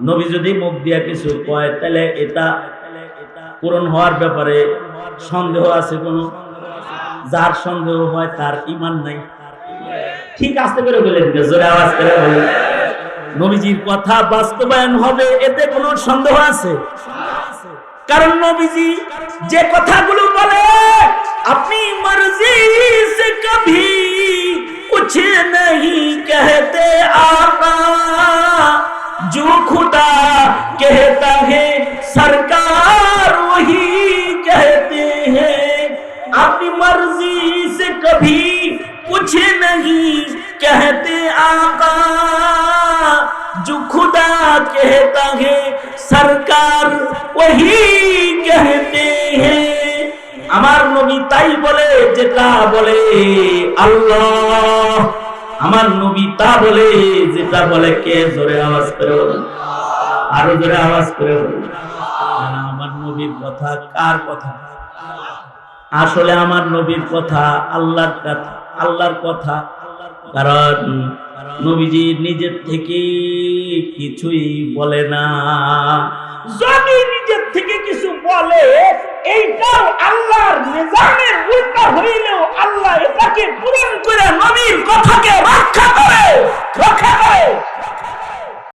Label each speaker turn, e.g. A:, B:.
A: নবী যদি মুখ দিয়া কিছু কয় তাহলে এটা পূরণ হওয়ার ব্যাপারে সন্দেহ আছে? কোন যার সন্দেহ হয় তার ঈমান নাই। ঠিক আস্তে করে বলেন, জোরে আওয়াজ করে বলেন, নবীজির কথা বাস্তবায়ন হবে এতে কোনো সন্দেহ আছে? কারণ নবীজি যে কথাগুলো বলে, আপনি মর্জি সে কভি कुछ नहीं कहते आका, जो खुदा कहता है सरकार वही कहते हैं। अपनी मर्जी से कभी कुछ नहीं कहते आका, जो खुदा कहता है सरकार वही कहते हैं। আমার নবী তাই বলে যেটা বলে আল্লাহ, আমার নবী তা বলে যেটা বলে কে? জোরে আওয়াজ করে বলেন, আরো জোরে আওয়াজ করে বলেন। আমার নবীর কথা কার কথা? আসলে আমার নবীর কথা আল্লাহর কথা, আল্লাহর কথা। কারণ নবীজি নিজের থেকে কিছুই বলে না। যদি নিজের থেকে কিছু বলে, এইটাও আল্লাহর নিজামের উল্টা হইলেও আল্লাহ এটাকে পূরণ করে নবীর কথাকে রক্ষা করে।